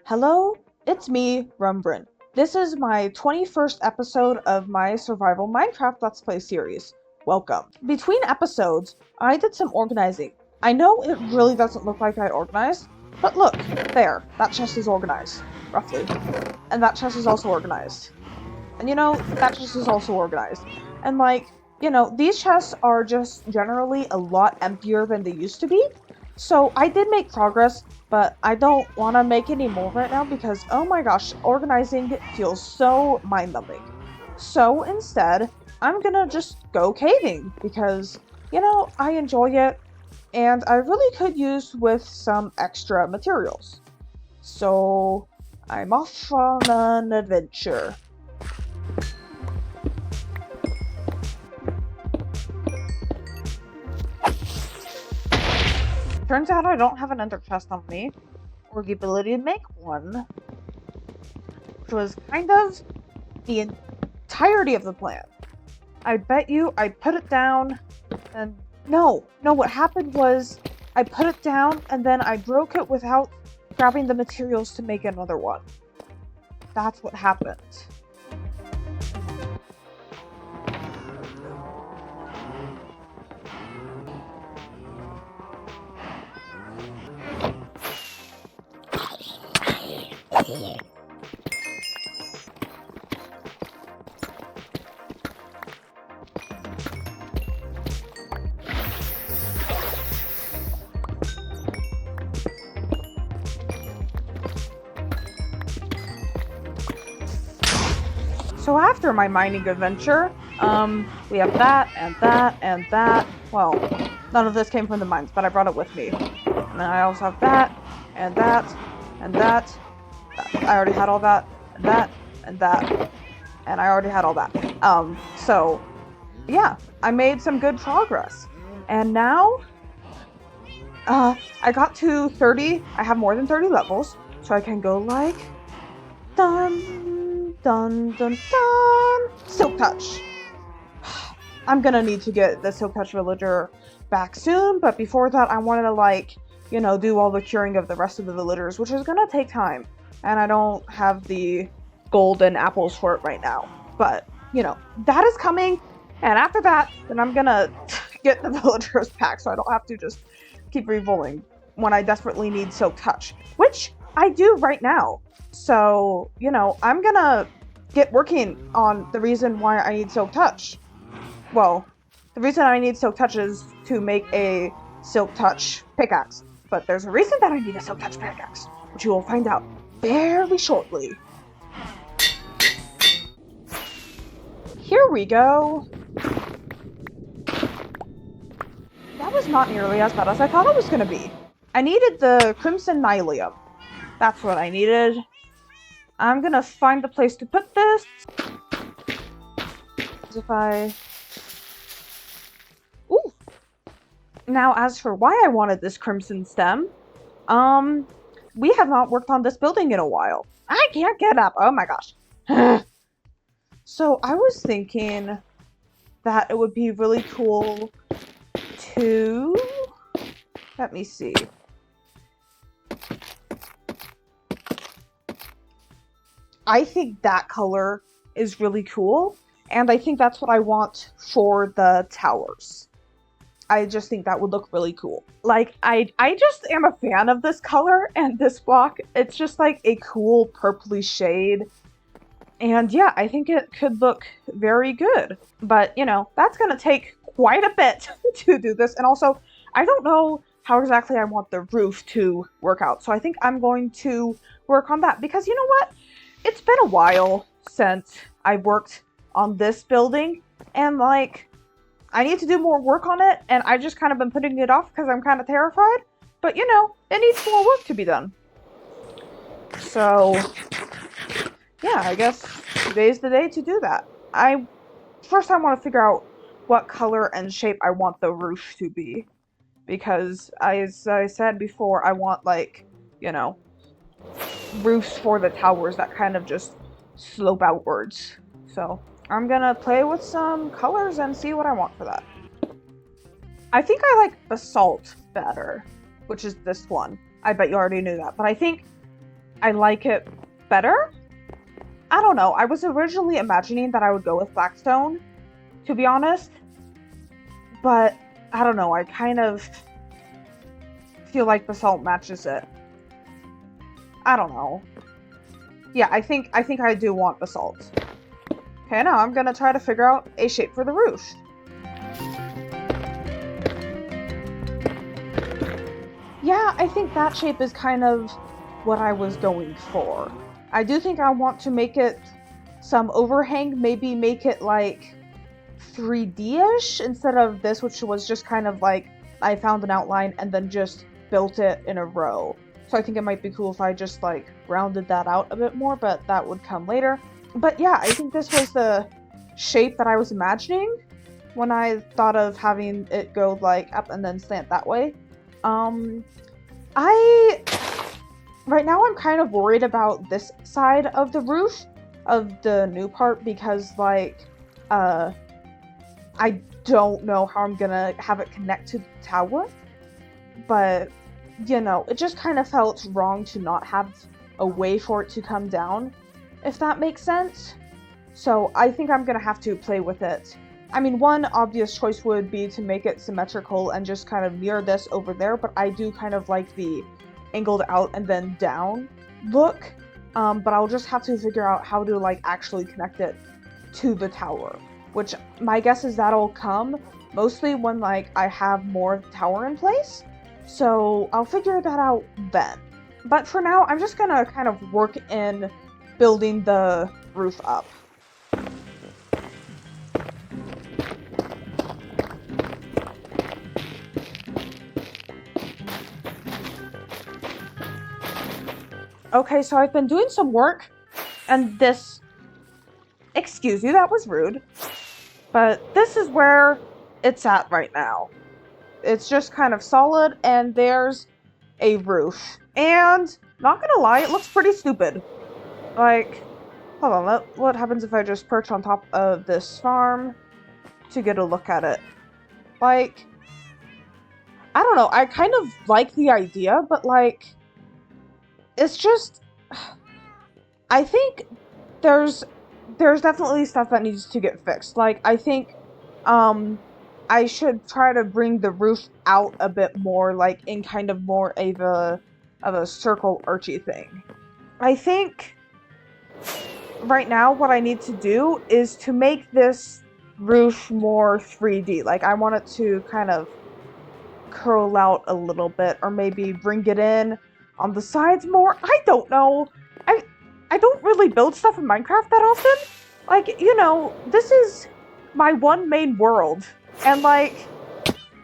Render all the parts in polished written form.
Hello, it's me, Rumbrin. This is my 21st episode of my survival Minecraft Let's Play series. Welcome. Between episodes, I did some organizing. I know it really doesn't look like I organized, but look, there, that chest is organized, roughly. And that chest is also organized. And that chest is also organized. And these chests are just generally a lot emptier than they used to be. So I did make progress, but I don't want to make any more right now because, oh my gosh, organizing feels so mind-numbing. So instead, I'm gonna just go caving because, I enjoy it and I really could use with some extra materials. So I'm off on an adventure. Turns out I don't have an ender chest on me, or the ability to make one, which was kind of the entirety of the plan. I bet you I put it down, and no, what happened was I put it down and then I broke it without grabbing the materials to make another one. That's what happened. So after my mining adventure, we have that, and that, and that. Well, none of this came from the mines, but I brought it with me. And then I also have that, and that, and that. I already had all that, and that, and that. And I already had all that. So, yeah, I made some good progress. And now, I got to 30, I have more than 30 levels, so I can go like, dun, dun, dun, dun, Silk Touch. I'm gonna need to get the Silk Touch villager back soon, but before that I wanted to do all the curing of the rest of the villagers, which is gonna take time. And I don't have the golden apples for it right now. But, that is coming. And after that, then I'm gonna get the villagers back so I don't have to just keep re-rolling when I desperately need Silk Touch. Which I do right now. So, I'm gonna get working on the reason why I need Silk Touch. Well, the reason I need Silk Touch is to make a Silk Touch pickaxe. But there's a reason that I need a Silk Touch pickaxe, which you will find out very shortly. Here we go. That was not nearly as bad as I thought it was going to be. I needed the Crimson Nylium. That's what I needed. I'm going to find the place to put this. If I... Ooh. Now, as for why I wanted this Crimson Stem, we have not worked on this building in a while. I can't get up. Oh my gosh. So I was thinking that it would be really cool to... Let me see. I think that color is really cool. And I think that's what I want for the towers. I just think that would look really cool. I just am a fan of this color and this block. It's just like a cool purpley shade. And yeah, I think it could look very good. But, that's going to take quite a bit to do this. And also, I don't know how exactly I want the roof to work out. So I think I'm going to work on that. Because you know what? It's been a while since I worked on this building. And I need to do more work on it, and I've just kind of been putting it off because I'm kind of terrified. But, it needs more work to be done. So, yeah, I guess today's the day to do that. First I want to figure out what color and shape I want the roof to be. Because, as I said before, I want, roofs for the towers that kind of just slope outwards. So... I'm gonna play with some colors and see what I want for that. I think I like basalt better, which is this one. I bet you already knew that, but I think I like it better. I don't know. I was originally imagining that I would go with Blackstone, to be honest. But I don't know. I kind of feel like basalt matches it. I don't know. Yeah, I think I do want basalt. Okay, now I'm gonna try to figure out a shape for the roof. Yeah, I think that shape is kind of what I was going for. I do think I want to make it some overhang, maybe make it like 3D-ish instead of this, which was just kind of like I found an outline and then just built it in a row. So I think it might be cool if I just like rounded that out a bit more, but that would come later. But yeah, I think this was the shape that I was imagining when I thought of having it go like up and then slant that way. Right now I'm kind of worried about this side of the roof of the new part because like, I don't know how I'm gonna have it connect to the tower, but you know, it just kind of felt wrong to not have a way for it to come down, if that makes sense. So I think I'm gonna have to play with it. I mean, one obvious choice would be to make it symmetrical and just kind of mirror this over there, but I do kind of like the angled out and then down look. But I'll just have to figure out how to like actually connect it to the tower, which my guess is that'll come mostly when like I have more of the tower in place. So I'll figure that out then. But for now, I'm just gonna kind of work in building the roof up. Okay, so I've been doing some work, and this... Excuse you, that was rude. But this is where it's at right now. It's just kind of solid, and there's a roof. And, not gonna lie, it looks pretty stupid. Like, hold on, what happens if I just perch on top of this farm to get a look at it? Like, I don't know, I kind of like the idea, but like, it's just, I think there's definitely stuff that needs to get fixed. Like, I think, I should try to bring the roof out a bit more, like, in kind of more of a circle archy thing. I think, right now, what I need to do is to make this roof more 3D. Like, I want it to kind of curl out a little bit, or maybe bring it in on the sides more. I don't know. I don't really build stuff in Minecraft that often. Like, you know, this is my one main world. And like,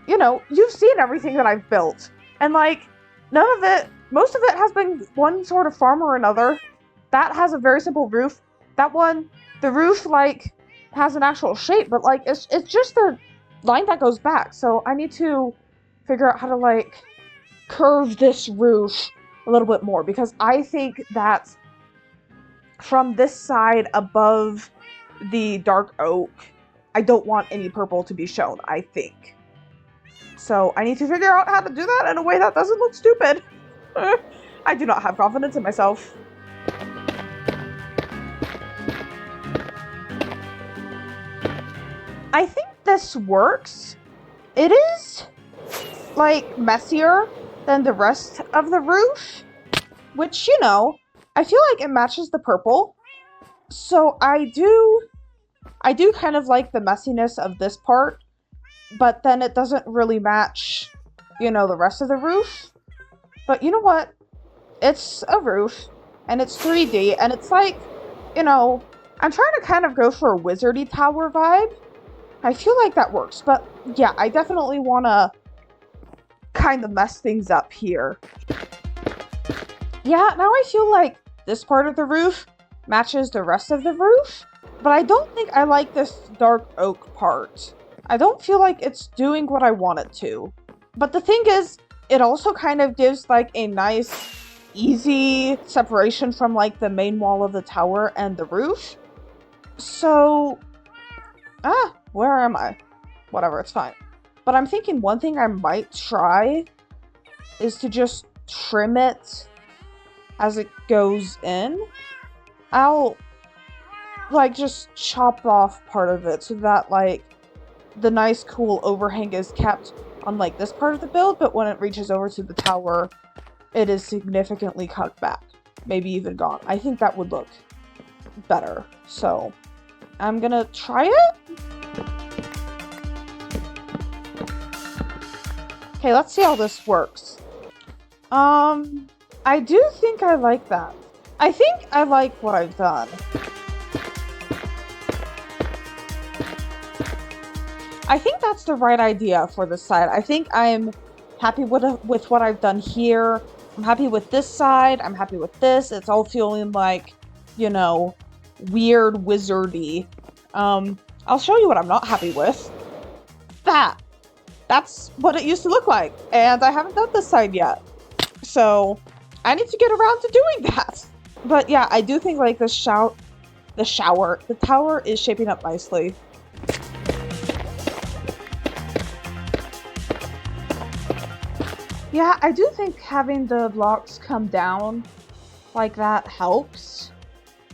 you know, you've seen everything that I've built. And like, most of it has been one sort of farm or another. That has a very simple roof. That one, the roof like has an actual shape, but like it's just a line that goes back. So I need to figure out how to like curve this roof a little bit more, because I think that from this side above the dark oak, I don't want any purple to be shown, I think. So I need to figure out how to do that in a way that doesn't look stupid. I do not have confidence in myself. I think this works. It is, like, messier than the rest of the roof, which, you know, I feel like it matches the purple. So I do kind of like the messiness of this part, but then it doesn't really match, you know, the rest of the roof. But you know what? It's a roof, and it's 3D, and it's like, you know, I'm trying to kind of go for a wizardy tower vibe. I feel like that works, but yeah, I definitely want to kind of mess things up here. Yeah, now I feel like this part of the roof matches the rest of the roof, but I don't think I like this dark oak part. I don't feel like it's doing what I want it to. But the thing is, it also kind of gives like a nice, easy separation from like the main wall of the tower and the roof. So, where am I? Whatever, it's fine. But I'm thinking one thing I might try is to just trim it as it goes in, I'll like just chop off part of it so that like the nice cool overhang is kept on like this part of the build, but when it reaches over to the tower, it is significantly cut back, maybe even gone. I think that would look better, so I'm gonna try it. Okay, let's see how this works. I do think I like that. I think I like what I've done. I think that's the right idea for this side. I think I'm happy with what I've done here. I'm happy with this side. I'm happy with this. It's all feeling like, you know, weird wizardy. I'll show you what I'm not happy with. That's what it used to look like, and I haven't done this side yet. So I need to get around to doing that. But yeah, I do think like the tower is shaping up nicely. Yeah, I do think having the blocks come down like that helps.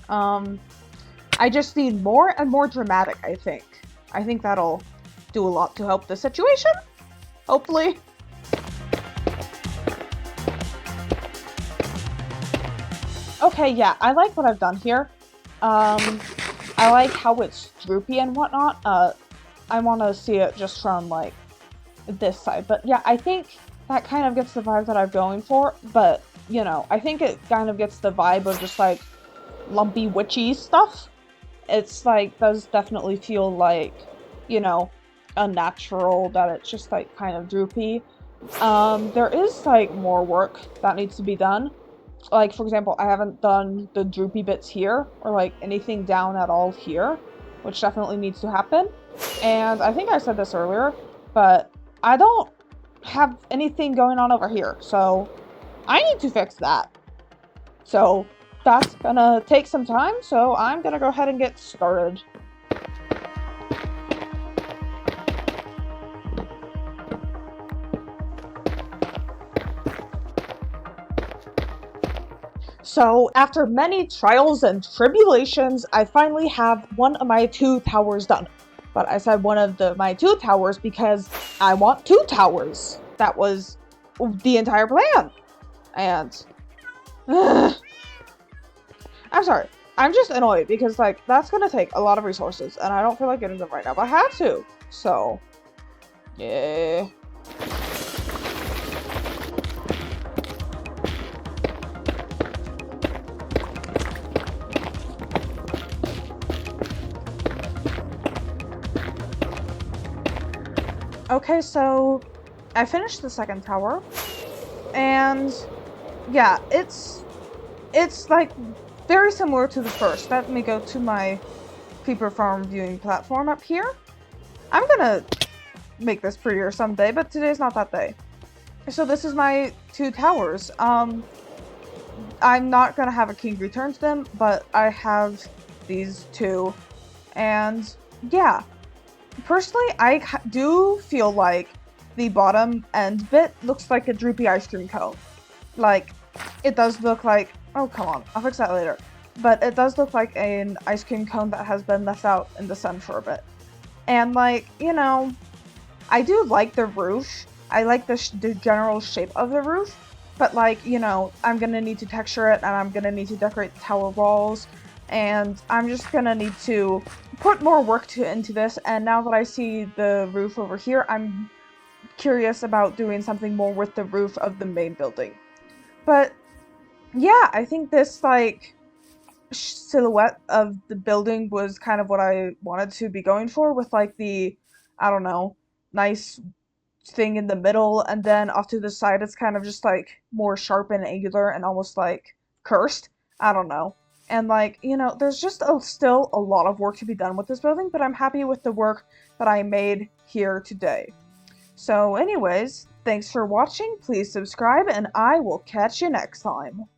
I just need more and more dramatic, I think. I think that'll do a lot to help the situation. Hopefully. Okay, yeah, I like what I've done here. I like how it's droopy and whatnot. I want to see it just from, like, this side. But yeah, I think that kind of gets the vibe that I'm going for. But, you know, I think it kind of gets the vibe of just, like, lumpy, witchy stuff. It's, like, does definitely feel like, you know, unnatural, that it's just, like, kind of droopy. There is, like, more work that needs to be done. Like, for example, I haven't done the droopy bits here, or, like, anything down at all here, which definitely needs to happen. And I think I said this earlier, but I don't have anything going on over here, so I need to fix that. So that's gonna take some time, so I'm gonna go ahead and get started. So, after many trials and tribulations, I finally have one of my 2 towers done. But I said one of my 2 towers because I want 2 towers. That was the entire plan. And I'm sorry. I'm just annoyed because, like, that's gonna take a lot of resources, and I don't feel like getting them right now, but I have to. So, yeah. Okay, so I finished the 2nd tower, and yeah, it's like very similar to the first. Let me go to my creeper farm viewing platform up here. I'm gonna make this prettier someday, but today's not that day. So this is my 2 towers. I'm not gonna have a king return to them, but I have these 2, and yeah. Personally, I do feel like the bottom end bit looks like a droopy ice cream cone. Like, it does look like... Oh, come on. I'll fix that later. But it does look like an ice cream cone that has been left out in the sun for a bit. And, like, you know, I do like the roof. I like the general shape of the roof. But, like, you know, I'm gonna need to texture it, and I'm gonna need to decorate the tower walls. And I'm just gonna need to put more work into this, and now that I see the roof over here, I'm curious about doing something more with the roof of the main building. But yeah, I think this like silhouette of the building was kind of what I wanted to be going for, with like the, I don't know, nice thing in the middle, and then off to the side it's kind of just like more sharp and angular and almost like cursed. I don't know. And, like, you know, there's just still a lot of work to be done with this building, but I'm happy with the work that I made here today. So anyways, thanks for watching, please subscribe, and I will catch you next time.